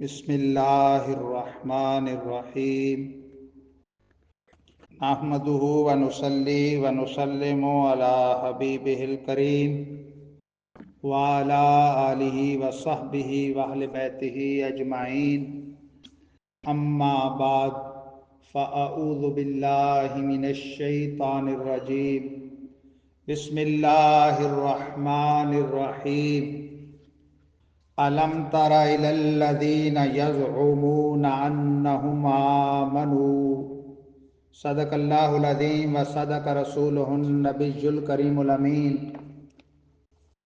بسم اللہ الرحمن الرحیم نحمده ونصلی ونسلم علی حبیبہ الکریم وعلی آلہ وصحبہ واہل بیتہ اجمعین اما بعد فاعوذ باللہ من الشیطان الرجیم بسم اللہ الرحمن الرحیم أَلَمْ تَرَ إِلَى الَّذِينَ يَزْعُمُونَ أَنَّهُمْ آمَنُوا صدق اللہ العظیم وصدق رسولہ النبی الکریم الامین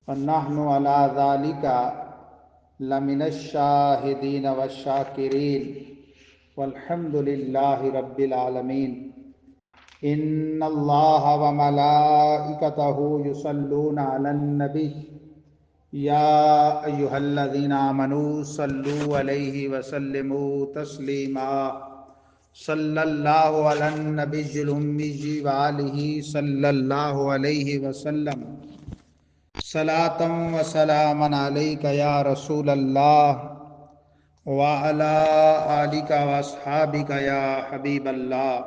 وَنَحْنُ عَلَى ذَلِكَ لَمِنَ الشَّاهِدِينَ وَالشَّاكِرِينَ وَالْحَمْدُ لِلَّهِ رَبِّ الْعَالَمِينَ إِنَّ اللَّهَ وَمَلَائِكَتَهُ يُصَلُّونَ عَلَى النَّبِيِّ یا ایہا الذین آمنوا صلوا علیہ وسلموا تسلیما صلی اللہ علی النبی الامی وآلہ صلی اللہ علیہ وسلم صلاۃ و سلاما علیک یا رسول اللہ وعلی آلک واصحابک یا حبیب اللہ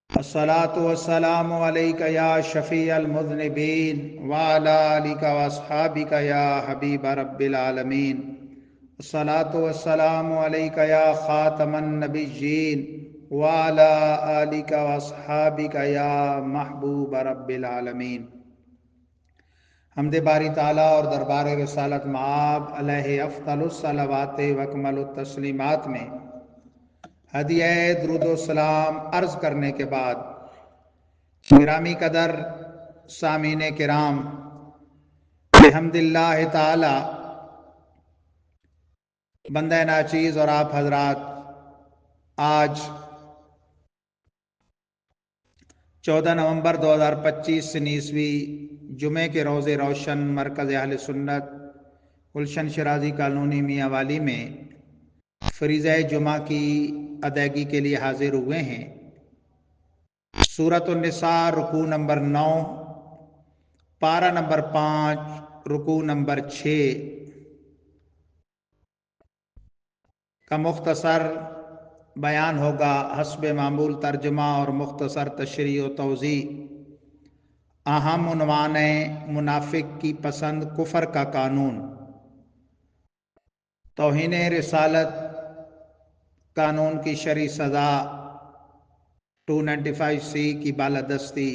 الصلاۃ والسلام علیک یا شفیع المذنبین وعلی آلک واصحابک یا حبیب رب العالمین الصلاۃ والسلام علیک یا خاتم النبیین وعلی آلک واصحابک یا محبوب رب العالمین۔ حمد باری تعالیٰ اور دربار رسالت مآب علیہ افضل الصلوات و اکمل التسلیمات میں ہدیہ درود و سلام عرض کرنے کے بعد گرامی قدر سامعین کرام، بحمد اللہ تعالی بندہ ناچیز اور آپ حضرات آج 14 نومبر 2025 عیسوی جمعے کے روز روشن مرکز اہل سنت گلشن شرازی کالونی میاں والی میں فریضہ جمعہ کی ادائیگی کے لیے حاضر ہوئے ہیں۔ سورۃ النساء رکوع نمبر 9، پارہ نمبر 5، رکوع نمبر 6 کا مختصر بیان ہوگا حسب معمول ترجمہ اور مختصر تشریح و توضیح۔ اہم عنوان ہے منافق کی پسند کفر کا قانون، توہین رسالت قانون کی شرعی سزا 295C کی بالادستی،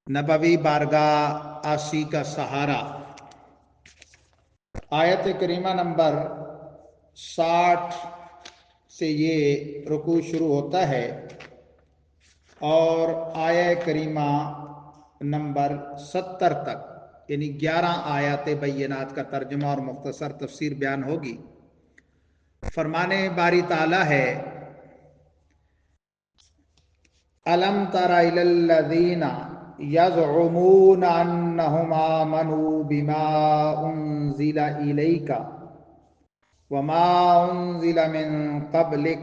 نبوی بارگاہ آسی کا سہارا۔ آیت کریمہ نمبر 60 سے یہ رکوع شروع ہوتا ہے اور آیت کریمہ نمبر 70 تک یعنی 11 آیات بینات کا ترجمہ اور مختصر تفسیر بیان ہوگی۔ فرمان باری تعالیٰ ہے أَلَمْ تَرَ إِلَى الَّذِينَ يَزْعُمُونَ أَنَّهُمْ آمَنُوا بِمَا أُنزِلَ إِلَيْكَ وَمَا أُنزِلَ مِن قَبْلِكَ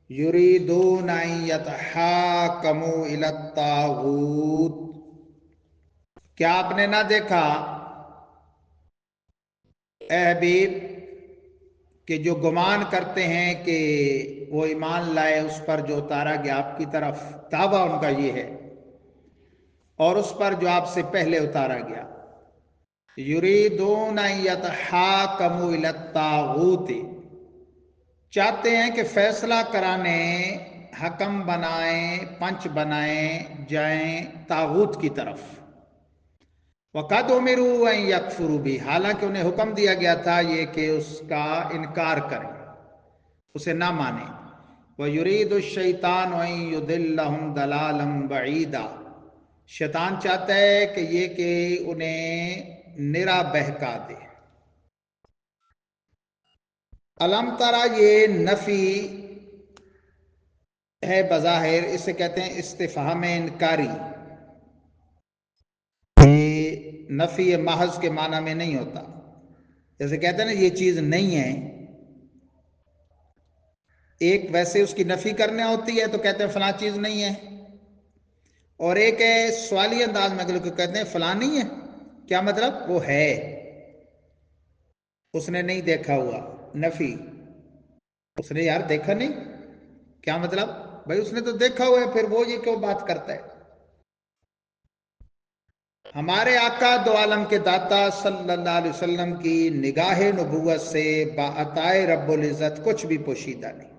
يُرِيدُونَ أَن يَتَحَاكَمُوا إِلَى الطَّاغُوتِ۔ کیا آپ نے نہ دیکھا اے حبیب کہ جو گمان کرتے ہیں کہ وہ ایمان لائے اس پر جو اتارا گیا آپ کی طرف، دعویٰ ان کا یہ ہے، اور اس پر جو آپ سے پہلے اتارا گیا، یریدون ان یتحاکموا الی الطاغوت، چاہتے ہیں کہ فیصلہ کرانے، حکم بنائیں، پنچ بنائیں جائیں طاغوت کی طرف۔ وَقَدْ أُمِرُوا أَن يَكْفُرُوا بِهِ، حالانکہ انہیں حکم دیا گیا تھا یہ کہ اس کا انکار کریں، اسے نہ مانیں۔ وَيُرِيدُ الشَّيْطَانُ أَن يُضِلَّهُمْ ضَلَالًا بَعِيدًا، شیطان چاہتا ہے کہ یہ کہ انہیں نرا بہکا دے۔ الم ترا یہ نفی ہے بظاہر، اسے کہتے ہیں استفہام انکاری۔ نفی محض کے معنی میں نہیں ہوتا، جیسے کہتے ہیں نا یہ چیز نہیں ہے، ایک ویسے اس کی نفی کرنا ہوتی ہے تو کہتے ہیں فلاں چیز نہیں ہے، اور ایک ہے سوالی انداز میں اگر کہتے ہیں فلاں نہیں ہے، کیا مطلب؟ وہ ہے۔ اس نے نہیں دیکھا ہوا، نفی، اس نے یار دیکھا نہیں، کیا مطلب؟ بھائی اس نے تو دیکھا ہوا ہے، پھر وہ یہ کیوں بات کرتا ہے؟ ہمارے آقا دو عالم کے داتا صلی اللہ علیہ وسلم کی نگاہ نبوت سے بعطائے رب العزت کچھ بھی پوشیدہ نہیں۔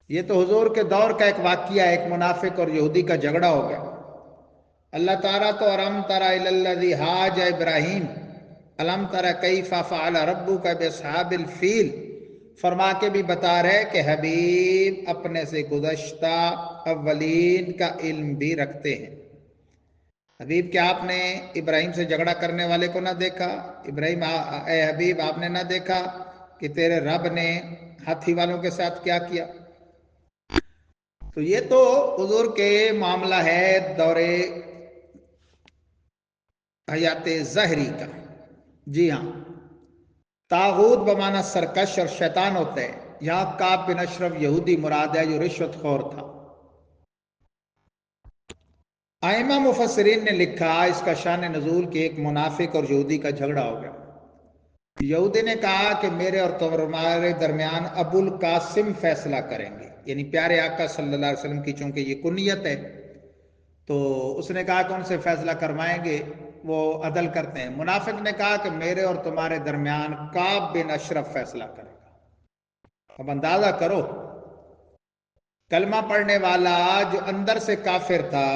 یہ تو حضور کے دور کا ایک واقعہ، ایک منافق اور یہودی کا جھگڑا ہو گیا۔ اللہ تعالیٰ تو الم تر الی الذی حاج ابراہیم الم تر کیف فعل ربک باصحاب الفیل فرما کے بھی بتا رہے کہ حبیب اپنے سے گزشتہ اولین کا علم بھی رکھتے ہیں۔ حبیب کیا آپ نے ابراہیم سے جھگڑا کرنے والے کو نہ دیکھا؟ ابراہیم اے حبیب آپ نے نہ دیکھا کہ تیرے رب نے ہاتھی والوں کے ساتھ کیا کیا؟ تو یہ تو حضور کے معاملہ ہے دور حیات ظاہری کا۔ جی ہاں، طاغوت بمانا سرکش اور شیطان ہوتا ہے۔ یہاں کعب بن اشرف یہودی مراد ہے جو رشوت خور تھا۔ ائمہ مفسرین نے لکھا اس کا شان نزول کہ ایک منافق اور یہودی کا جھگڑا ہو گیا۔ یہودی نے کہا کہ میرے اور تمہارے درمیان ابو القاسم فیصلہ کریں گے، یعنی پیارے آقا صلی اللہ علیہ وسلم کی چونکہ یہ کنیت ہے تو اس نے کہا کہ ان سے فیصلہ کروائیں گے، وہ عدل کرتے ہیں۔ منافق نے کہا کہ میرے اور تمہارے درمیان کعب بن اشرف فیصلہ کرے گا۔ اب اندازہ کرو، کلمہ پڑھنے والا جو اندر سے کافر تھا،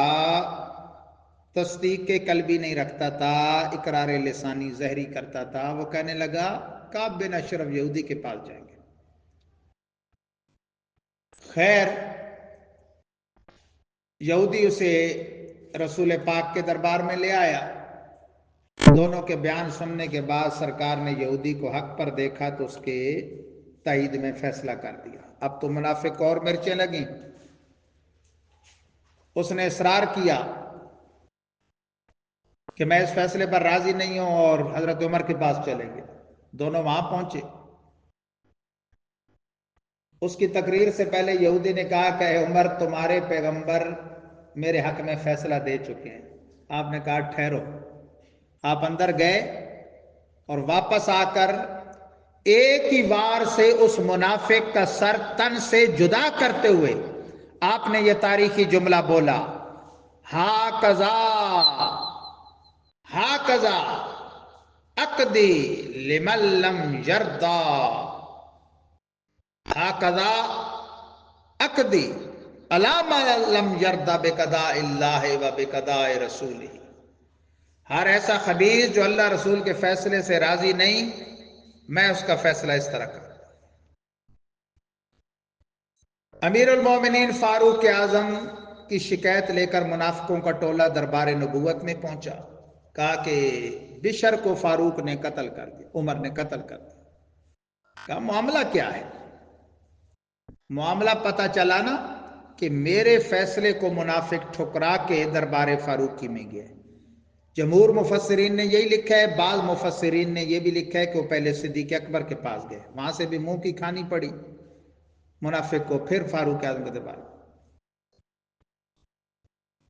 تصدیق قلبی نہیں رکھتا تھا، اقرار لسانی ظاہری کرتا تھا، وہ کہنے لگا کعب بن اشرف یہودی کے پاس جائیں گے۔ خیر یہودی اسے رسول پاک کے دربار میں لے آیا۔ دونوں کے بیان سننے کے بعد سرکار نے یہودی کو حق پر دیکھا تو اس کے تائید میں فیصلہ کر دیا۔ اب تو منافق اور مرچیں لگیں، اس نے اصرار کیا کہ میں اس فیصلے پر راضی نہیں ہوں اور حضرت عمر کے پاس چلیں گے۔ دونوں وہاں پہنچے۔ اس کی تقریر سے پہلے یہودی نے کہا کہ اے عمر، تمہارے پیغمبر میرے حق میں فیصلہ دے چکے ہیں۔ آپ نے کہا ٹھہرو۔ آپ اندر گئے اور واپس آ کر ایک ہی وار سے اس منافق کا سر تن سے جدا کرتے ہوئے آپ نے یہ تاریخی جملہ بولا، ہاکذا ہاکذا اقدی لمن لم یرضا، ہاکذا اقدی علی من لم یرضا بقضاء اللہ و بقضاء رسولہ۔ ہر ایسا خبیث جو اللہ رسول کے فیصلے سے راضی نہیں، میں اس کا فیصلہ اس طرح کروں۔ امیر المومنین فاروق اعظم کی شکایت لے کر منافقوں کا ٹولہ دربار نبوت میں پہنچا، کہا کہ بشر کو فاروق نے قتل کر دیا، عمر نے قتل کر دیا۔ کہا معاملہ کیا ہے؟ معاملہ پتہ چلا نا کہ میرے فیصلے کو منافق ٹھکرا کے دربار فاروقی میں گیا۔ جمہور مفسرین نے یہی لکھا ہے، بعض مفسرین نے یہ بھی لکھا ہے کہ وہ پہلے صدیق اکبر کے پاس گئے، وہاں سے بھی منہ کی کھانی پڑی منافق کو، پھر فاروق اعظم کے دربار۔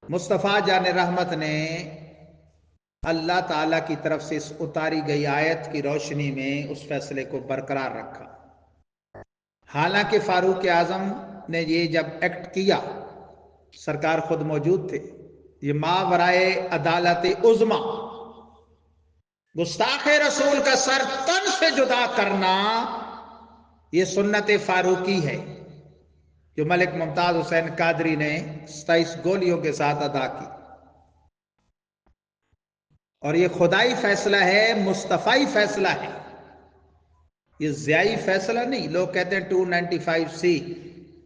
مصطفیٰ جان رحمت نے اللہ تعالیٰ کی طرف سے اس اتاری گئی آیت کی روشنی میں اس فیصلے کو برقرار رکھا۔ حالانکہ فاروق اعظم نے یہ جب ایکٹ کیا، سرکار خود موجود تھے، یہ ماورائے عدالت عظمی، گستاخ رسول کا سر تن سے جدا کرنا، یہ سنت فاروقی ہے جو ملک ممتاز حسین قادری نے 27 گولیوں کے ساتھ ادا کی، اور یہ خدائی فیصلہ ہے، مصطفی فیصلہ ہے، یہ ضیائی فیصلہ نہیں۔ لوگ کہتے ہیں 295C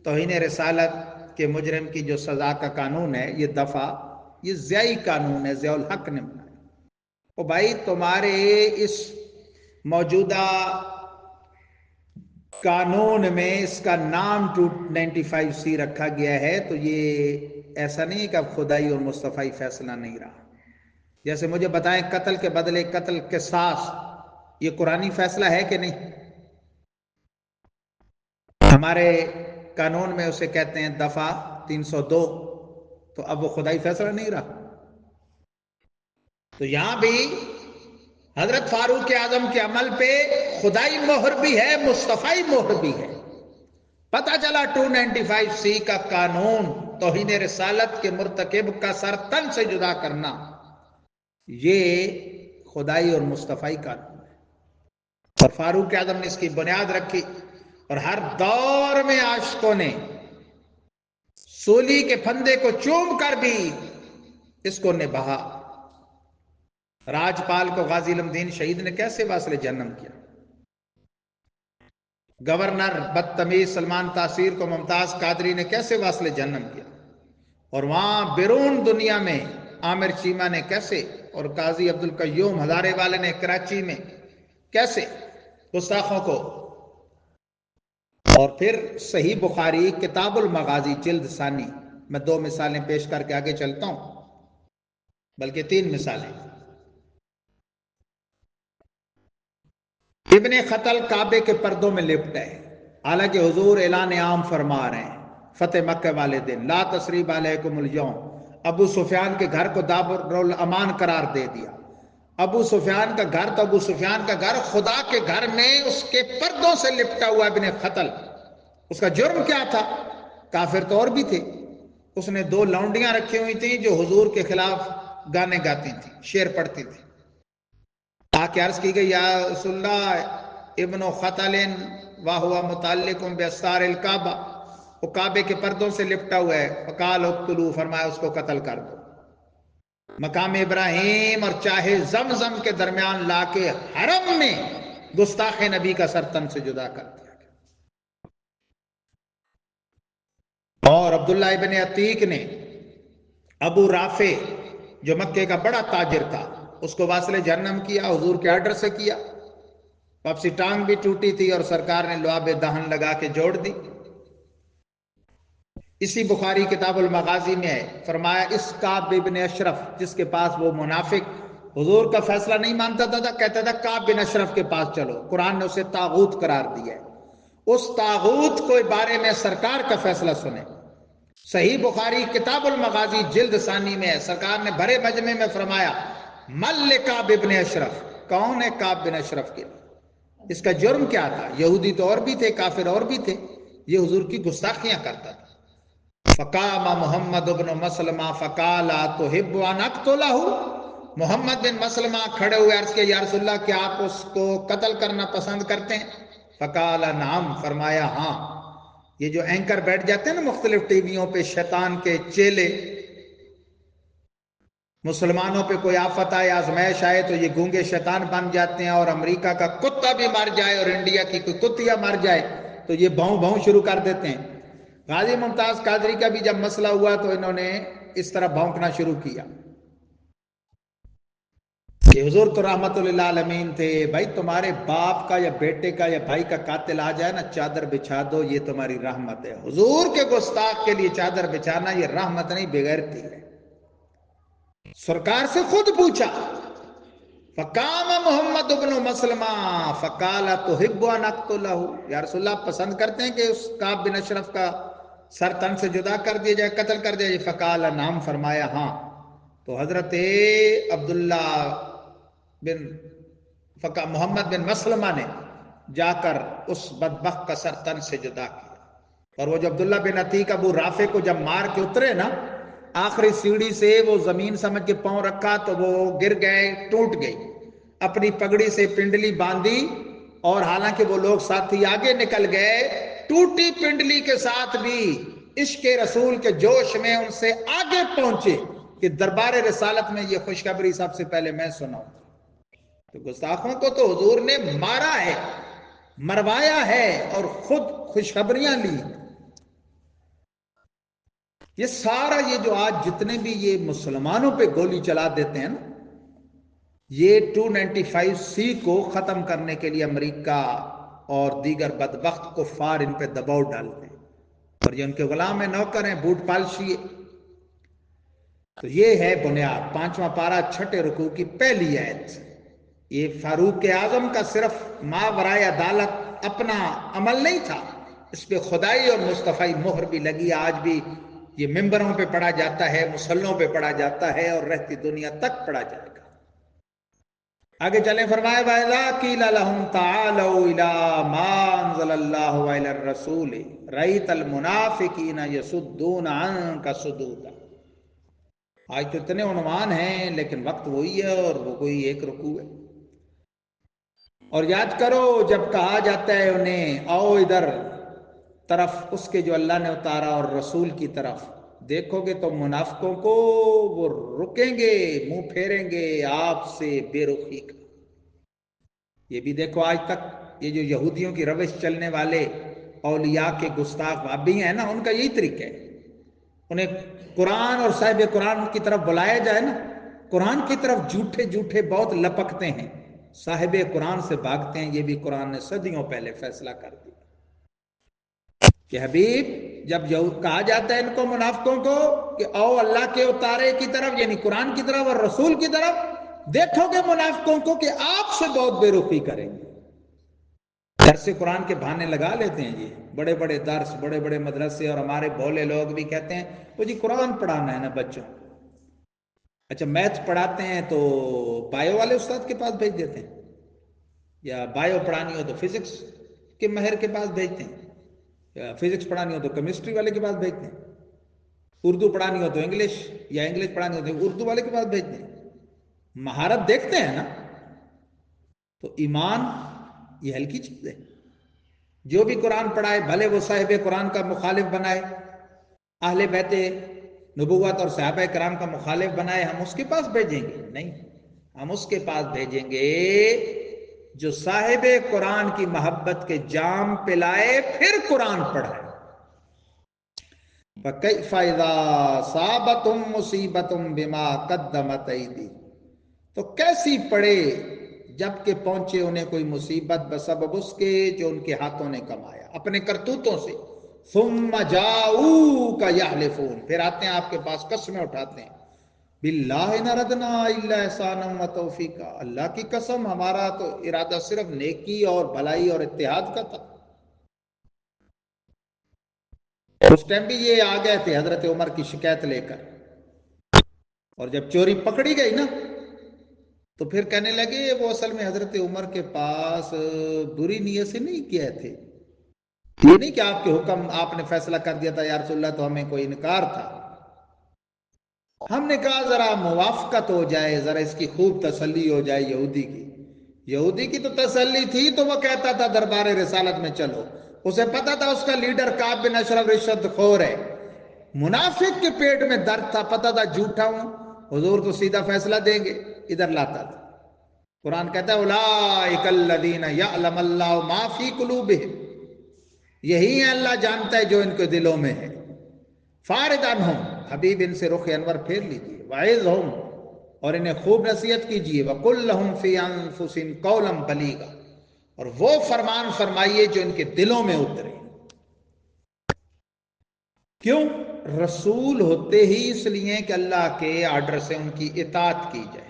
توہین رسالت کے مجرم کی جو سزا کا قانون ہے، یہ دفعہ، یہ ضیائی قانون ہے، ضیاء الحق نے بنایا۔ او بھائی تمہارے اس موجودہ قانون میں اس کا نام 295C رکھا گیا ہے، تو یہ ایسا نہیں کہ اب خدائی اور مصطفی فیصلہ نہیں رہا۔ جیسے مجھے بتائیں قتل کے بدلے قتل قصاص، یہ قرآنی فیصلہ ہے کہ نہیں؟ ہمارے قانون میں اسے کہتے ہیں دفعہ 302، تو اب وہ خدائی فیصلہ نہیں رہا۔ تو یہاں بھی حضرت فاروق اعظم کے عمل پہ خدائی مہر بھی ہے، مصطفی مہر بھی ہے۔ پتہ چلا 295C کا قانون توہین رسالت کے مرتکب کا سر تن سے جدا کرنا، یہ خدائی اور مصطفی قانون ہے، اور فاروق اعظم نے اس کی بنیاد رکھی، اور ہر دور میں عاشقوں نے سولی کے پھندے کو چوم کر بھی اس کو نبھا۔ راجپال کو غازی علم دین شہید نے کیسے واصل جنم کیا، گورنر بدتمیز سلمان تاثیر کو ممتاز قادری نے کیسے واصل جنم کیا، اور وہاں بیرون دنیا میں عامر چیمہ نے کیسے، اور قاضی عبدالقیوم ہزارے والے نے کراچی میں کیسے گستاخوں کو۔ اور پھر صحیح بخاری کتاب المغازی جلد ثانی، میں 2 مثالیں پیش کر کے آگے چلتا ہوں، بلکہ 3 مثالیں۔ ابن خطل کعبے کے پردوں میں لپٹ ہے، حالانکہ حضور اعلان عام فرما رہے ہیں فتح مکہ والے دن، لا تثریب علیکم اليوم۔ ابو سفیان کے گھر کو دار الامان قرار دے دیا۔ ابو سفیان کا گھر تو ابو سفیان کا گھر، خدا کے گھر میں اس کے پردوں سے لپٹا ہوا ابن خطل۔ اس کا جرم کیا تھا؟ کافر تو اور بھی تھے، اس نے 2 لونڈیاں رکھی ہوئی تھیں جو حضور کے خلاف گانے گاتی تھیں، شعر پڑھتی تھیں۔ آکے عرض کی گئی یا رسول اللہ ابن خطل وہو متعلق باستار الکعبہ، وہ کعبے کے پردوں سے لپٹا ہوا ہے، فقال اقتلوا، فرمایا اس کو قتل کر دو۔ مقام ابراہیم اور چاہے زمزم کے درمیان لا کے حرم میں گستاخ نبی کا سر تن سے جدا کر دیا گیا۔ اور عبداللہ ابن عتیق نے ابو رافع جو مکے کا بڑا تاجر تھا، اس کو واصل جہنم کیا، حضور کے آرڈر سے کیا۔ واپسی ٹانگ بھی ٹوٹی تھی اور سرکار نے لعاب دہن لگا کے جوڑ دی۔ اسی بخاری کتاب المغازی میں ہے، فرمایا اس کعب بن اشرف جس کے پاس وہ منافق حضور کا فیصلہ نہیں مانتا تھا، کہتا تھا کعب بن اشرف کے پاس چلو، قرآن نے اسے طاغوت قرار دیا ہے، اس طاغوت کو بارے میں سرکار کا فیصلہ سنیں۔ صحیح بخاری کتاب المغازی جلد ثانی میں ہے، سرکار نے بھرے مجمع میں فرمایا مل کعب بن اشرف، کون ہے کعب بن اشرف کے لیے، اس کا جرم کیا تھا؟ یہودی تو اور بھی تھے، کافر اور بھی تھے، یہ حضور کی گستاخیاں کرتا تھا۔ فقام محمد بن مسلمہ فقال تحب ان اقتلہ، محمد بن مسلمہ کھڑے ہوئے عرض کیا یا رسول اللہ کیا آپ اس کو قتل کرنا پسند کرتے ہیں؟ فقال نعم، فرمایا ہاں۔ یہ جو اینکر بیٹھ جاتے ہیں نا مختلف ٹی ویوں پہ، شیطان کے چیلے، مسلمانوں پہ کوئی آفت آئے، آزمائش آئے تو یہ گونگے شیطان بن جاتے ہیں، اور امریکہ کا کتا بھی مر جائے اور انڈیا کی کوئی کتیا مر جائے تو یہ بھوں بھوں شروع کر دیتے ہیں۔ غازی ممتاز قادری کا بھی جب مسئلہ ہوا تو انہوں نے اس طرح بھونکنا شروع کیا کہ حضور تو رحمت للعالمین تھے، بھائی تمہارے باپ کا یا بیٹے کا یا بھائی کا قاتل آ جائے نا، چادر بچھا دو، یہ تمہاری رحمت ہے۔ حضور کے گستاخ کے لیے چادر بچھانا یہ رحمت نہیں، بغیرتی ہے۔ سرکار سے خود پوچھا، فقام محمد بن مسلمہ فقال تحب ان اقتلہ، یا رسول اللہ پسند کرتے ہیں کہ اس کعب بن اشرف کا سر تن سے جدا کر دیا جائے، قتل کر دیا جائے؟ فقال نعم، فرمایا ہاں۔ تو حضرت عبداللہ بن محمد بن مسلمہ نے جا کر اس بدبخت کا سر تن سے جدا کیا، اور وہ جو عبداللہ بن عتیق ابو رافع کو جب مار کے اترے نا، آخری سیڑھی سے وہ زمین سمجھ کے پاؤں رکھا تو وہ گر گئے، ٹوٹ گئی، اپنی پگڑی سے پنڈلی باندھی، اور حالانکہ وہ لوگ ساتھی آگے نکل گئے، ٹوٹی پنڈلی کے ساتھ بھی عشق رسول کے جوش میں ان سے آگے پہنچے کہ دربار رسالت میں یہ خوشخبری سب سے پہلے میں سناؤں۔ تو گستاخوں کو تو حضور نے مارا ہے، مروایا ہے، اور خود خوشخبریاں لی۔ یہ سارا یہ جو آج جتنے بھی یہ مسلمانوں پہ گولی چلا دیتے ہیں نا، یہ 295C کو ختم کرنے کے لیے امریکہ اور دیگر بدبخت کفار ان پہ دباؤ ڈالتے ہیں، اور یہ ان کے غلام نوکر ہیں، بوٹ پالشی۔ تو یہ ہے بنیاد، 5واں پارہ 6 رکوع کی پہلی آیت۔ یہ فاروق اعظم کا صرف ماورائے عدالت اپنا عمل نہیں تھا، اس پہ خدائی اور مصطفی مہر بھی لگی۔ آج بھی یہ ممبروں پہ پڑھا جاتا ہے، مسلوں پہ پڑھا جاتا ہے، اور رہتی دنیا تک پڑھا جائے گا۔ آگے چلیں، فرمائے وَإِذَا قِيلَ لَهُمْ تَعَالَوْا إِلَىٰ مَا أَنزَلَ اللَّهُ وَإِلَى الرَّسُولِ رَأَيْتَ الْمُنَافِقِينَ يَصُدُّونَ عَنكَ صُدُودًا۔ آج تو اتنے عنوان ہیں لیکن وقت وہی ہے اور وہ کوئی ایک رکوع ہے۔ اور یاد کرو جب کہا جاتا ہے انہیں آؤ ادھر طرف اس کے جو اللہ نے اتارا اور رسول کی طرف، دیکھو گے تو منافقوں کو وہ رکیں گے، منہ پھیریں گے آپ سے بے رخی کا۔ یہ بھی دیکھو آج تک یہ جو یہودیوں کی روش چلنے والے اولیاء کے گستاخ بابی ہیں نا، ان کا یہی طریقہ ہے۔ انہیں قرآن اور صاحب قرآن کی طرف بلایا جائے نا، قرآن کی طرف جھوٹے جھوٹے بہت لپکتے ہیں، صاحب قرآن سے بھاگتے ہیں۔ یہ بھی قرآن نے صدیوں پہلے فیصلہ کر دیا کہ حبیب جب کہا جاتا ہے ان کو منافقوں کو کہ آؤ اللہ کے اتارے کی طرف، یعنی قرآن کی طرف اور رسول کی طرف، دیکھو گے منافقوں کو کہ آپ سے بہت بے رخی کریں گے۔ درس قرآن کے بہانے لگا لیتے ہیں، یہ بڑے بڑے درس، بڑے بڑے مدرسے، اور ہمارے بھولے لوگ بھی کہتے ہیں وہ جی قرآن پڑھانا ہے نا بچوں۔ اچھا میتھ پڑھاتے ہیں تو بایو والے استاد کے پاس بھیج دیتے ہیں، یا بایو پڑھانی ہو تو فزکس کے ماہر کے پاس بھیجتے ہیں، یا فزکس پڑھانی ہو تو کیمسٹری والے کے پاس بھیجتے ہیں، اردو پڑھانی ہو تو انگلش، یا انگلش پڑھانی ہو تو اردو والے کے پاس بھیجتے ہیں۔ مہارت دیکھتے ہیں نا۔ تو ایمان یہ ہلکی چیز ہے۔ جو بھی قرآن پڑھائے بھلے وہ صاحب قرآن کا مخالف بنائے، اہل بیت نبوت اور صحابہ کرام کا مخالف بنائے، ہم اس کے پاس بھیجیں گے؟ نہیں، ہم اس کے پاس بھیجیں گے جو صاحب قرآن کی محبت کے جام پلائے پھر قرآن پڑھائے۔ فَكَيْفَ إِذَا أَصَابَتْهُم مُّصِيبَةٌ بِمَا قَدَّمَتْ أَيْدِيهِمْ، تو کیسی پڑے جب کہ پہنچے انہیں کوئی مصیبت بسبب اس کے جو ان کے ہاتھوں نے کمایا اپنے کرتوتوں سے۔ ثُمَّ جَاءُوكَ يَحْلِفُونَ، پھر آتے ہیں آپ کے پاس قسمیں اٹھاتے ہیں، بِاللَّهِ نَا رَدْنَا إِلَّا إِحْسَانًا وَتَوْفِيقًا، اللہ کی قسم ہمارا تو ارادہ صرف نیکی اور بھلائی اور اتحاد کا تھا۔ اس ٹائم بھی یہ آ گئے تھے حضرت عمر کی شکایت لے کر، اور جب چوری پکڑی گئی نا تو پھر کہنے لگے وہ اصل میں حضرت عمر کے پاس بری نیت سے نہیں کیا تھے، یہ نہیں کہ آپ کے حکم آپ نے فیصلہ کر دیا تھا یا رسول اللہ تو ہمیں کوئی انکار تھا، ہم نے کہا ذرا موافقت ہو جائے، ذرا اس کی خوب تسلی ہو جائے۔ یہودی کی تو تسلی تھی تو وہ کہتا تھا دربار رسالت میں چلو، اسے پتا تھا اس کا لیڈر کعب بن اشرف رشوت خور ہے۔ منافق کے پیٹ میں درد تھا، پتا تھا جھوٹا ہوں، حضور تو سیدھا فیصلہ دیں گے، ادھر لاتا تھا۔ قرآن کہتا ہے اولئک الذین یعلم اللہ ما فی قلوبہم، یہی ہے اللہ جانتا ہے جو ان کے دلوں میں ہے۔ فارد عنہم، حبیب ان سے رخ انور پھیر لیجئے، وعظہم، اور انہیں خوب نصیحت کیجئے، وقل لہم فی انفسہم قولا بلیغا، اور وہ فرمان فرمائیے جو ان کے دلوں میں اترے۔ کیوں؟ رسول ہوتے ہی اس لیے کہ اللہ کے آرڈر سے ان کی اطاعت کی جائے۔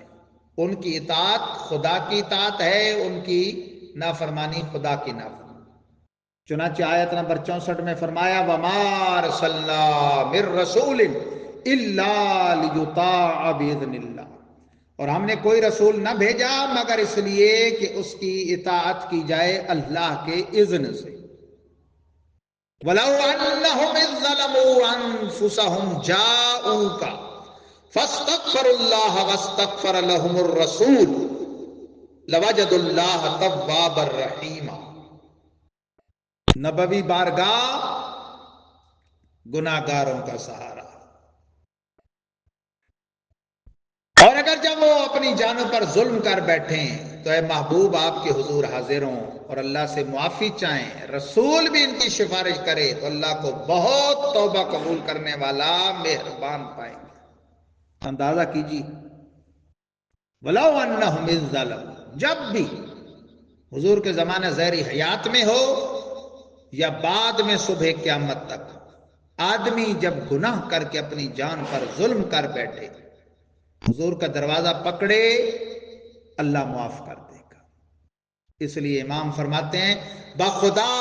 ان کی اطاعت خدا کی اطاعت ہے، ان کی نافرمانی خدا کی نافرمانی۔ چنانچہ آیت نمبر 64 میں فرمایا وَمَا أَرْسَلْنَا مِن رَّسُولٍ إِلَّا لِيُطَاعَ بِإِذْنِ اللَّهِ، اور ہم نے کوئی رسول نہ بھیجا مگر اس لیے کہ اس کی اطاعت کی جائے اللہ کے اذن سے۔ وَلَوْ أَنَّهُمْ إِذ ظَّلَمُوا أَنفُسَهُمْ جَاءُوكَ فَاسْتَغْفَرُوا اللَّهَ وَاسْتَغْفَرَ لَهُمُ الرَّسُولُ لَوَجَدُوا اللَّهَ تَوَّابًا رَحِيمًا۔ نبوی بارگاہ گناہگاروں کا سہارا، اور اگر جب وہ اپنی جانوں پر ظلم کر بیٹھیں تو اے محبوب آپ کے حضور حاضر ہوں اور اللہ سے معافی چاہیں، رسول بھی ان کی سفارش کرے تو اللہ کو بہت توبہ قبول کرنے والا مہربان پائیں گے۔ اندازہ کیجیے وَلَوْ أَنَّهُمْ إِذ ظَّلَمُوا، جب بھی حضور کے زمانہ ظاہری حیات میں ہو یا بعد میں صبح قیامت تک، آدمی جب گناہ کر کے اپنی جان پر ظلم کر بیٹھے، حضور کا دروازہ پکڑے، اللہ معاف کر دے گا۔ اس لیے امام فرماتے ہیں بخدا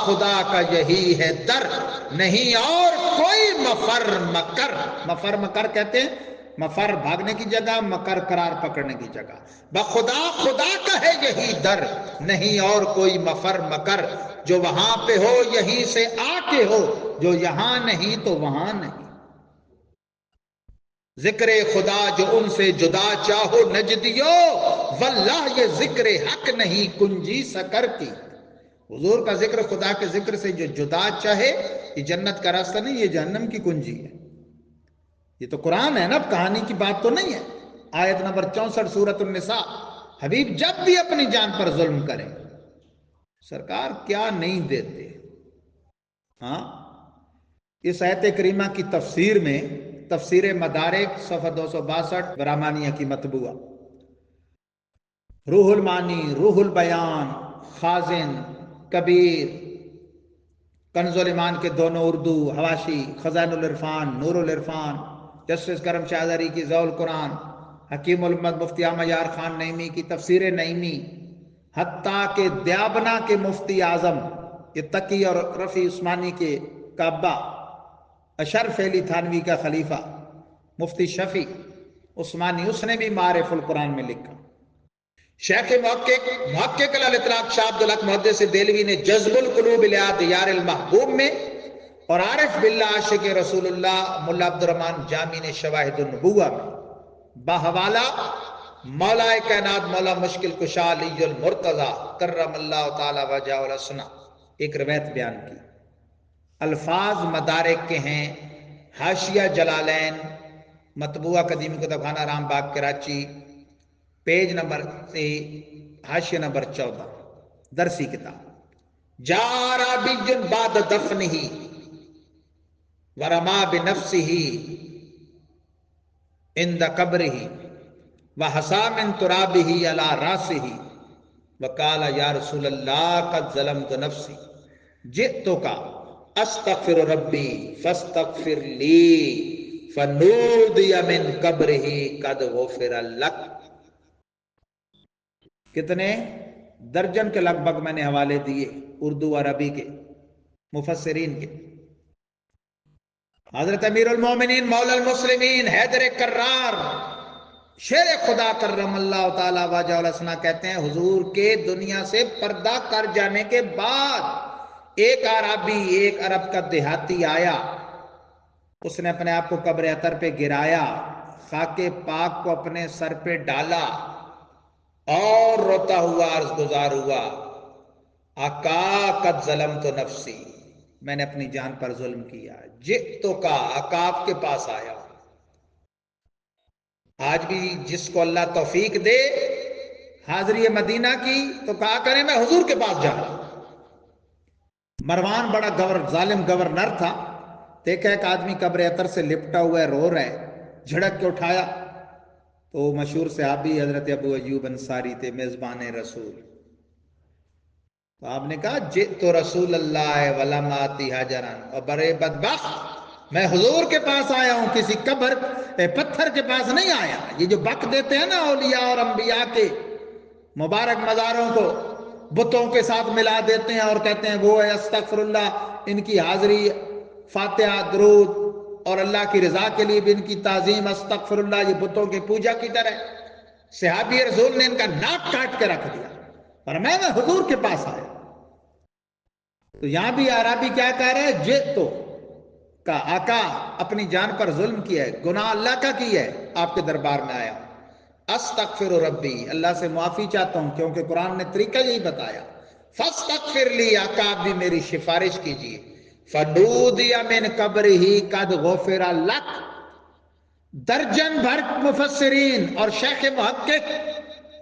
خدا کا یہی ہے در، نہیں اور کوئی مفر مکر۔ مفر مکر کہتے ہیں مفر بھاگنے کی جگہ، مکر قرار پکڑنے کی جگہ. بخدا خدا کا ہے یہی در، نہیں اور کوئی مفر مکر. جو وہاں پہ ہو یہیں سے آ کے ہو، جو یہاں نہیں تو وہاں نہیں. ذکر خدا جو ان سے جدا چاہو نجدیو، واللہ یہ ذکر حق نہیں کنجی سکر کی. حضور کا ذکر خدا کے ذکر سے جو جدا چاہے، یہ جنت کا راستہ نہیں، یہ جہنم کی کنجی ہے. یہ تو قرآن ہے نا، کہانی کی بات تو نہیں ہے. آیت نمبر 64 سورۃ النساء. حبیب جب بھی اپنی جان پر ظلم کریں، سرکار کیا نہیں دیتے. ہاں، اس آیت کریمہ کی تفسیر میں، تفسیر مدارک صفحہ 262 برامانیہ کی مطبوعہ، روح المعانی، روح البیان، خازن، کبیر، کنز الایمان کے دونوں اردو حواشی، خزائن العرفان، نور العرفان، جسٹس کرم شاہدری کی ضوء القرآن، حکیم الامت مفتی احمد یار خان نعیمی کی تفسیر نعیمی، حتیٰ کہ دیابنا کے مفتی اعظم، یہ تقی اور رفیع عثمانی کے کعبہ، اشرف علی تھانوی کا خلیفہ مفتی شفیع عثمانی، اس نے بھی معارف القرآن میں لکھا. شیخ محقق الاطلاق شاہ عبدالحق محدث دہلوی نے جذب القلوب الی دیار المحبوب میں، اور عارف باللہ عاشق رسول اللہ ملا عبد الرحمن جامی نے شواہد النبوہ میں بحوالہ مولا کائنات مولا مشکل کشا علی المرتضی کرم اللہ تعالی وجہہ الحسنی ایک روایت بیان کی. الفاظ مدارک کے ہیں. حاشیہ جلالین، مطبوعہ قدیمی کتب خانہ رام باغ کراچی، پیج نمبر سے حاشیہ نمبر 14، درسی کتاب. جا عربی بعد دفنہ ورما بنفسہ عند قبرہ وحسا من ترابہ علی راسہ وقال یا رسول اللہ قد ظلمت نفسی جئتک استغفر ربی فاستغفر لی فنودی من قبرہ قد غفر لک. کتنے درجن کے لگ بھگ میں نے حوالے دیے اردو عربی کے مفسرین کے. حضرت امیر المومنین مولا المسلمین حیدر کرار شیر خدا کرم اللہ تعالی وجہہ الحسنی کہتے ہیں، حضور کے دنیا سے پردہ کر جانے کے بعد ایک عربی، ایک عرب کا دیہاتی آیا، اس نے اپنے آپ کو قبر اطہر پہ گرایا، خاک پاک کو اپنے سر پہ ڈالا اور روتا ہوا عرض گزار ہوا، آقا قد ظلمت نفسی، میں نے اپنی جان پر ظلم کیا. جئتو کا، آقا آپ کے پاس آیا. آج بھی جس کو اللہ توفیق دے حاضری مدینہ کی تو کہا کرے میں حضور کے پاس جا رہا. مروان بڑا ظالم گورنر تھا. دیکھا ایک آدمی قبر اطہر سے لپٹا ہوا ہے، رو رہا ہے، جھڑک کے اٹھایا تو مشہور صحابی حضرت ابو ایوب انصاری تھے، میزبان رسول. تو آپ نے کہا جئت رسول اللہ ولم آتی حجرن، اور برے بدبخت میں حضور کے پاس آیا ہوں، کسی قبر پتھر کے پاس نہیں آیا. یہ جو بک دیتے ہیں نا اولیاء اور انبیاء کے مبارک مزاروں کو بتوں کے ساتھ ملا دیتے ہیں اور کہتے ہیں وہ ہے استغفر اللہ، ان کی حاضری فاتحہ درود اور اللہ کی رضا کے لیے بھی ان کی تعظیم استغفر اللہ، یہ بتوں کی پوجا کی طرح. صحابی رسول نے ان کا ناک کاٹ کے رکھ دیا، پر میں حضور کے پاس آیا. تو یہاں بھی عربی کیا کہہ رہے ہیں؟ جئتو کا، آقا اپنی جان پر ظلم کیا ہے، گناہ اللہ کا کیا ہے، آپ کے دربار میں آیا. استغفر ربی، اللہ سے معافی چاہتا ہوں کیونکہ قرآن نے طریقہ یہی بتایا. فاستغفر لی، آقا آپ بھی میری سفارش کیجئے. فنودی من قبرہ قد غفر لک. درجن بھر مفسرین اور شیخ محقق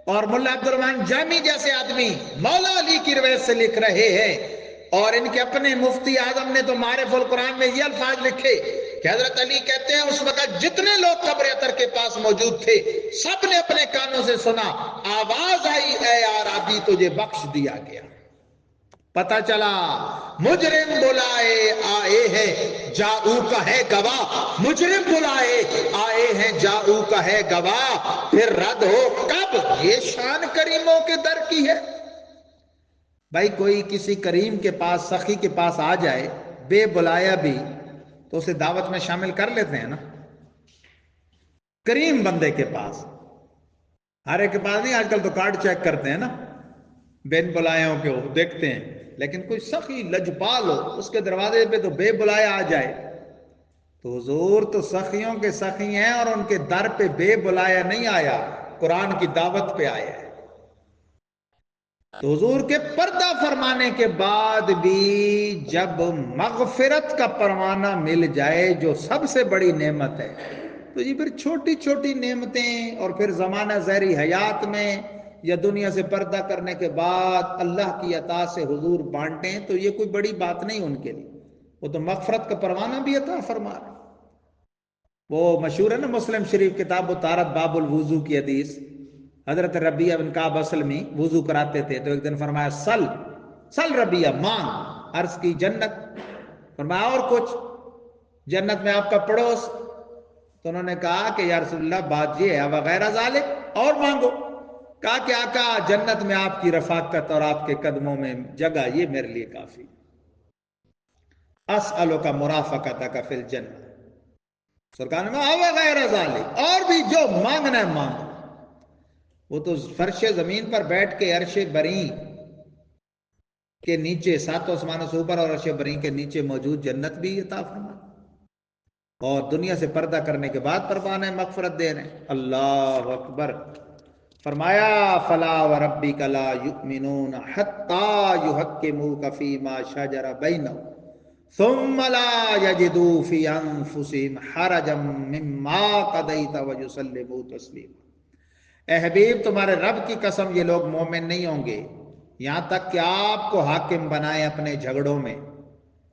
اور ملا عبد الرحمن جامی جیسے آدمی مولا علی کی روایت سے لکھ رہے ہیں، اور ان کے اپنے مفتی اعظم نے تو معارف القرآن میں یہ الفاظ لکھے کہ حضرت علی کہتے ہیں اس وقت جتنے لوگ قبر اطہر کے پاس موجود تھے سب نے اپنے کانوں سے سنا، آواز آئی اے عربی تجھے بخش دیا گیا. پتہ چلا مجرم بلائے آئے ہیں جاؤ کا ہے گواہ، مجرم بلائے آئے ہیں جاؤ کا ہے گواہ، پھر رد ہو کب، یہ شان کریموں کے در کی ہے. بھائی کوئی کسی کریم کے پاس، سخی کے پاس آ جائے بے بلایا بھی تو اسے دعوت میں شامل کر لیتے ہیں نا. کریم بندے کے پاس، ہر ایک کے پاس نہیں، آج کل تو کارڈ چیک کرتے ہیں نا، بین بلایوں کے ہو دیکھتے ہیں، لیکن کوئی سخی لجپال ہو اس کے دروازے پہ تو بے بلایا آ جائے. تو حضور تو سخیوں کے سخی ہیں اور ان کے در پہ بے بلایا نہیں آیا، قرآن کی دعوت پہ آیا ہے. تو حضور کے پردہ فرمانے کے بعد بھی جب مغفرت کا پروانہ مل جائے جو سب سے بڑی نعمت ہے، تو یہ پھر چھوٹی چھوٹی نعمتیں اور پھر زمانہ ظاہری حیات میں یا دنیا سے پردہ کرنے کے بعد اللہ کی عطا سے حضور بانٹیں تو یہ کوئی بڑی بات نہیں ان کے لیے. وہ تو مغفرت کا پروانہ بھی عطا فرما رہے. وہ مشہور ہے نا مسلم شریف کتاب طہارت باب الوضو کی حدیث، حضرت ربیعہ بن کعب اسلمی وضو کراتے تھے تو ایک دن فرمایا سل ربیعہ، مانگ. عرض کی جنت، فرمایا اور کچھ؟ جنت میں آپ کا پڑوس. تو انہوں نے کہا کہ یا رسول اللہ بات یہ ہے وغیرہ ذالک، اور مانگو. کہا کہ آقا جنت میں آپ کی رفاقت اور آپ کے قدموں میں جگہ یہ میرے لیے کافی. اسألک مرافقتک فی الجنہ. سرکار میں وغیرہ ذالک، اور بھی جو مانگنا ہے مانگو. وہ تو فرش زمین پر بیٹھ کے عرش بری کے نیچے، ساتوں آسمانوں سے اوپر اور عرش بری کے نیچے موجود جنت بھی عطا فرما، اور دنیا سے پردہ کرنے کے بعد پروانہ مغفرت دے رہے ہیں. اللہ اکبر. فرمایا فلا وربک لا یؤمنون حتی یحکموک فیما شجر بینہم ثم لا یجدوا فی انفسہم حرجا مما قضیت ویسلموا تسلیما. اے حبیب تمہارے رب کی قسم یہ لوگ مومن نہیں ہوں گے یہاں تک کہ آپ کو حاکم بنائے اپنے جھگڑوں میں،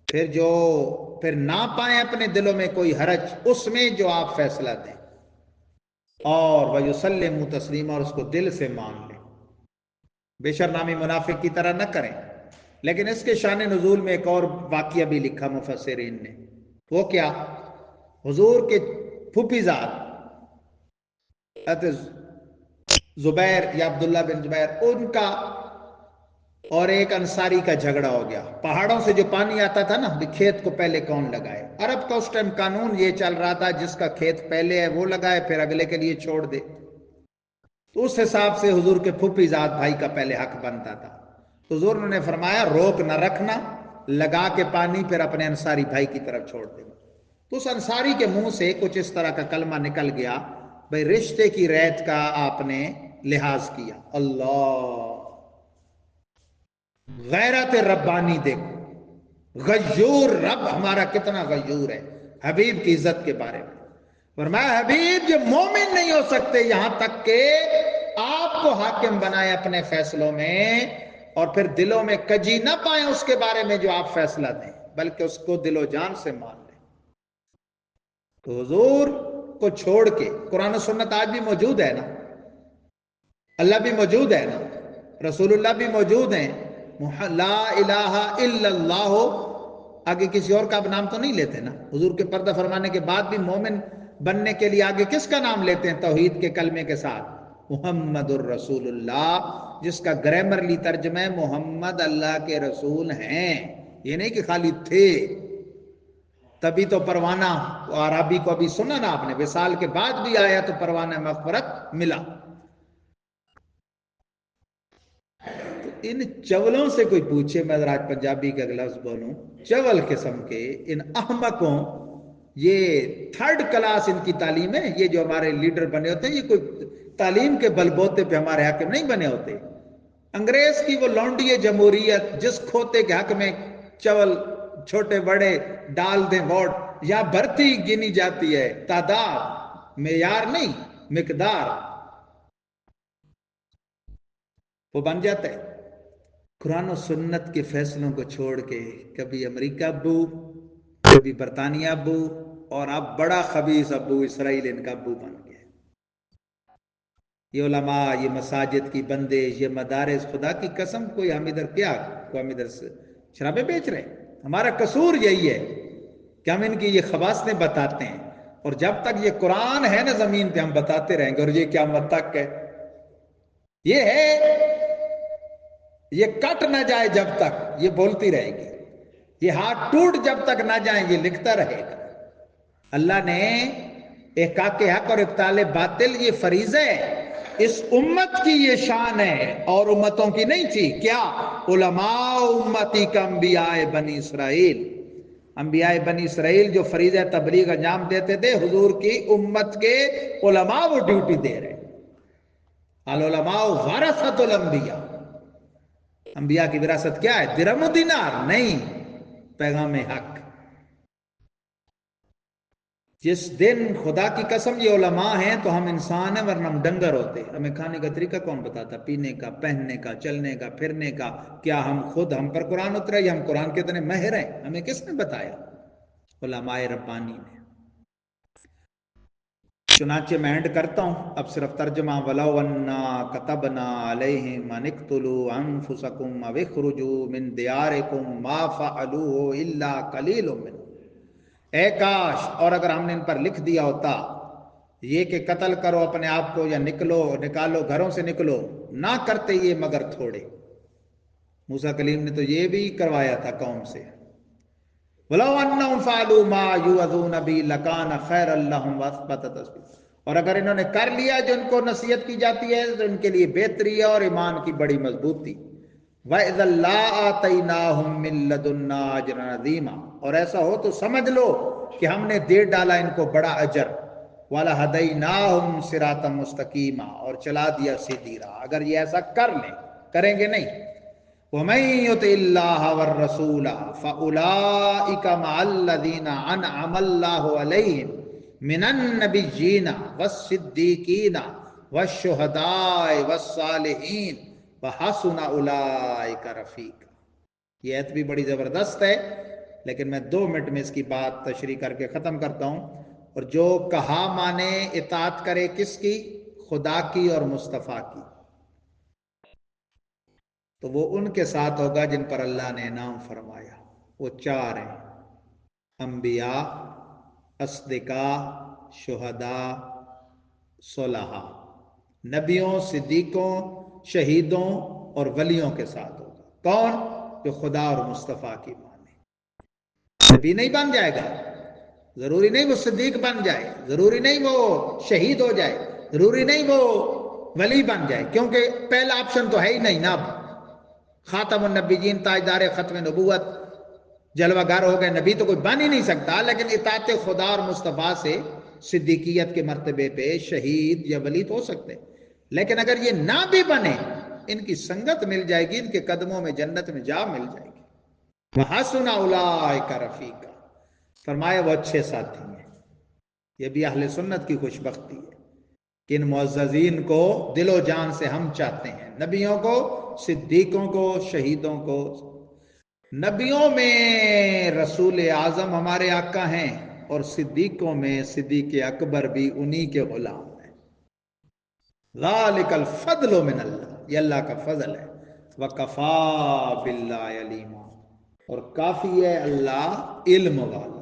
پھر نہ پائیں اپنے دلوں میں کوئی حرج اس میں جو آپ فیصلہ دیں، اور وَيُسَلِّمُوا تسلیما، اور اس کو دل سے مان لیں. بے شرنامی منافق کی طرح نہ کریں. لیکن اس کے شان نزول میں ایک اور واقعہ بھی لکھا مفسرین نے. وہ کیا؟ حضور کے پھوپھی زاد زبیر یا عبداللہ بن زبیر، ان کا اور ایک انصاری کا جھگڑا ہو گیا. پہاڑوں سے جو پانی آتا تھا نا، کھیت کو پہلے کون لگائے. عرب کا اس ٹائم قانون یہ چل رہا تھا جس کا کھیت پہلے ہے وہ لگائے پھر اگلے کے لیے چھوڑ دے. تو اس حساب سے حضور کے پھوپھی زاد بھائی کا پہلے حق بنتا تھا. حضور نے فرمایا روک نہ رکھنا، لگا کے پانی پھر اپنے انصاری بھائی کی طرف چھوڑ دینا. تو اس انصاری کے منہ سے کچھ اس طرح کا کلمہ نکل گیا، بھئی رشتے کی ریت کا آپ نے لحاظ کیا. اللہ، غیرت ربانی دیکھو، غیور رب ہمارا کتنا غیور ہے حبیب کی عزت کے بارے میں. فرمایا حبیب جو مومن نہیں ہو سکتے یہاں تک کہ آپ کو حاکم بنائے اپنے فیصلوں میں، اور پھر دلوں میں کجی نہ پائیں اس کے بارے میں جو آپ فیصلہ دیں، بلکہ اس کو دل و جان سے مان لیں. تو حضور کو چھوڑ کے قرآن و سنت آج بھی موجود ہے نا، اللہ بھی موجود ہے نا، رسول اللہ بھی موجود ہیں. لا الہ الا اللہ، آگے کسی اور کا اب نام تو نہیں لیتے نا. حضور کے پردہ فرمانے کے بعد بھی مومن بننے کے لیے آگے کس کا نام لیتے ہیں توحید کے کلمے کے ساتھ؟ محمد الرسول اللہ، جس کا گرامرلی ترجمہ ہے محمد اللہ کے رسول ہیں. یہ نہیں کہ خالی تھے. تبھی تو پروانہ عربی کو ابھی سنا نا آپ نے، وصال کے بعد بھی آیا تو پروانہ مغفرت ملا. ان چولوں سے کوئی پوچھے، میں آج پنجابی کا لفظ بولوں، چول قسم کے ان احمقوں، یہ تھرڈ کلاس ان کی تعلیم ہے. یہ جو ہمارے لیڈر بنے ہوتے ہیں یہ کوئی تعلیم کے بل بوتے پہ ہمارے حاکم نہیں بنے ہوتے. انگریز کی وہ لونڈی جمہوریت جس کھوتے کے حق میں چول چھوٹے بڑے ڈال دیں ووٹ، یا بھرتی گنی جاتی ہے، تعداد معیار نہیں مقدار، وہ بن جاتا ہے. قرآن و سنت کے فیصلوں کو چھوڑ کے کبھی امریکہ ابو، کبھی برطانیہ ابو، اور اب بڑا خبیث ابو اسرائیل ان کا ابو بن گیا. یہ علماء، یہ مساجد کی بندش، یہ مدارس، خدا کی قسم کوئی ہم ادھر سے شرابیں بیچ رہے ہیں. ہمارا قصور یہی ہے کہ ہم ان کی یہ خباثتیں بتاتے ہیں، اور جب تک یہ قرآن ہے نا زمین پہ ہم بتاتے رہیں گے، اور یہ قیامت تک ہے. یہ ہے، یہ کٹ نہ جائے جب تک یہ بولتی رہے گی، یہ ہاتھ ٹوٹ جب تک نہ جائیں یہ لکھتا رہے گا. اللہ نے احقاق حق اور ابطال باطل یہ فریضہ ہے، اس امت کی یہ شان ہے اور امتوں کی نہیں تھی۔ کیا؟ علماء امتی کا انبیاء بنی اسرائیل، انبیاء بنی اسرائیل جو فریضہ تبلیغ انجام دیتے تھے، حضور کی امت کے علماء وہ ڈیوٹی دے رہے ہیں۔ العلماء ورثۃ الانبیاء، انبیاء کی وراثت کیا ہے؟ درہم و دینار نہیں، پیغام حق۔ جس دن خدا کی قسم یہ علماء ہیں تو ہم انسان ہیں، ورنہ ہم ڈنگر ہوتے۔ ہمیں کھانے کا طریقہ کون بتاتا؟ پینے کا، پہننے کا، چلنے کا، پھرنے کا؟ کیا ہم پر قرآن اترا یا ہم قرآن کے اتنے ماہر ہیں؟ ہمیں کس نے بتایا؟ علماء ربانی نے۔ چنانچہ میں اینڈ کرتا ہوں، اب صرف ترجمہ۔ وَلَوْ أَنَّا كَتَبْنَا عَلَيْهِمْ أَنِ اقْتُلُوا أَنفُسَكُمْ أَوِ اخْرُجُوا مِنْ دِيَارِكُمْ مَا فَعَلُوهُ إِلَّا قَلِيلٌ مِّنْهُمْ۔ اے کاش اور اگر ہم نے ان پر لکھ دیا ہوتا یہ کہ قتل کرو اپنے آپ کو یا نکالو گھروں سے نکلو، نہ کرتے یہ مگر تھوڑے۔ موسیٰ کلیم نے تو یہ بھی کروایا تھا قوم سے۔ وَلَوْ أَنَّهُمْ فَعَلُوا مَا يُوعَظُونَ بِهِ لَكَانَ خَيْرًا لَّهُمْ وَأَثْبَتَ تَثْبِيتًا۔ اور اگر انہوں نے کر لیا جو ان کو نصیحت کی جاتی ہے تو ان کے لیے بہتری ہے اور ایمان کی بڑی مضبوطی۔ وَإِذًا لَّآتَيْنَاهُم مِّن لَّدُنَّا أَجْرًا عَظِيمًا، اور ایسا ہو تو سمجھ لو کہ ہم نے دے ڈالا ان کو بڑا اجر۔ وَلَهَدَيْنَاهُمْ صِرَاطًا مُسْتَقِيمًا، اور چلا دیا سیدھی راہ، اگر یہ ایسا کر لیں۔ کریں گے نہیں۔ وَمَن يُطِعِ اللَّهَ وَالرَّسُولَ فَأُولَٰئِكَ مَعَ الَّذِينَ أَنْعَمَ اللَّهُ عَلَيْهِم مِّنَ النَّبِيِّينَ وَالصِّدِّيقِينَ وَالشُّهَدَاءِ وَالصَّالِحِينَ وَحَسُنَ أُولَٰئِكَ رَفِيقًا۔ یہ ایت بھی بڑی زبردست ہے، لیکن میں 2 منٹ میں اس کی بات تشریح کر کے ختم کرتا ہوں۔ اور جو کہا مانے، اطاعت کرے کس کی؟ خدا کی اور مصطفیٰ کی، تو وہ ان کے ساتھ ہوگا جن پر اللہ نے انعام فرمایا۔ وہ 4 ہیں: انبیاء، اصدقاء، شہداء، صلحاء۔ نبیوں، صدیقوں، شہیدوں اور ولیوں کے ساتھ ہوگا۔ کون؟ جو خدا اور مصطفیٰ کی مانے۔ نبی نہیں بن جائے گا، ضروری نہیں وہ صدیق بن جائے، ضروری نہیں وہ شہید ہو جائے، ضروری نہیں وہ ولی بن جائے، کیونکہ پہلا آپشن تو ہے ہی نہیں نا۔ خاتم النبیین، تاجدار ختم نبوت، جلوہ گر ہو گئے، نبی تو کوئی بن ہی نہیں سکتا۔ لیکن اطاعت خدا اور مصطفیٰ سے صدیقیت کے مرتبے پہ شہید یا ولی تو ہو سکتے۔ لیکن اگر یہ نہ بھی بنے، ان کی سنگت مل جائے گی، ان کے قدموں میں جنت میں جا مل جائے گی۔ وَحَسُنَ أُولَٰئِكَ رَفِيقًا، فرمایا وہ اچھے ساتھی ہیں۔ یہ بھی اہل سنت کی خوش بختی ہے کہ ان معززین کو دل و جان سے ہم چاہتے ہیں، نبیوں کو، صدیقوں کو، شہیدوں کو۔ نبیوں میں رسول اعظم ہمارے آقا ہیں، اور صدیقوں میں صدیق اکبر بھی انہی کے غلام ہیں۔ ذَلِكَ الْفَضْلُ مِنَ اللَّهِ، یہ اللہ کا فضل ہے۔ وَكَفَى بِاللَّهِ عَلِيمًا، اور کافی ہے اللہ علم والا۔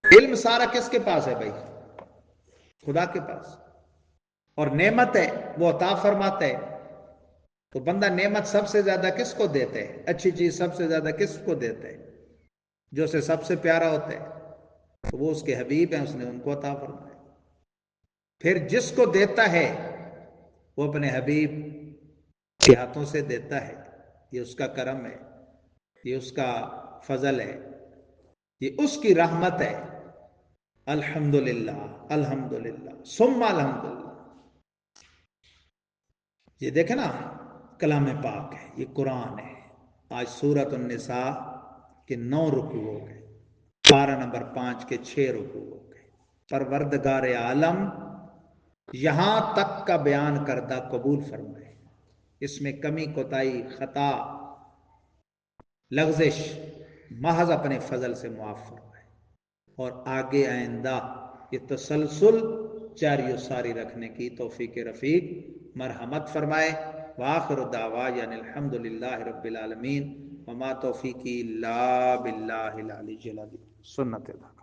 علم سارا کس کے پاس ہے بھائی؟ خدا کے پاس۔ اور نعمت ہے، وہ عطا فرماتا ہے۔ تو بندہ نعمت سب سے زیادہ کس کو دیتے ہے؟ اچھی چیز سب سے زیادہ کس کو دیتے ہے؟ جو اسے سب سے پیارا ہوتا ہے، تو وہ اس کے حبیب ہیں، اس نے ان کو عطا فرمایا۔ پھر جس کو دیتا ہے وہ اپنے حبیب کے ہاتھوں سے دیتا ہے۔ یہ اس کا کرم ہے، یہ اس کا فضل ہے، یہ اس کی رحمت ہے۔ الحمدللہ، الحمدللہ، ثم الحمدللہ۔ یہ دیکھیں نا، کلام پاک ہے، یہ قرآن ہے۔ آج سورۃ النساء کے 9 رکوع ہو گئے، پارہ نمبر 5 کے 6 رکوع ہو گئے۔ پروردگار عالم یہاں تک کا بیان کردہ قبول فرمائے، اس میں کمی، کوتاہی، خطا، لغزش محض اپنے فضل سے معاف فرمائے، اور آگے آئندہ یہ تسلسل جاری و ساری رکھنے کی توفیق رفیق مرحمت فرمائے۔ وآخر دعوانا الحمدللہ رب العالمین، وما توفیقی الا باللہ العلی العظیم۔ سنت اللہ۔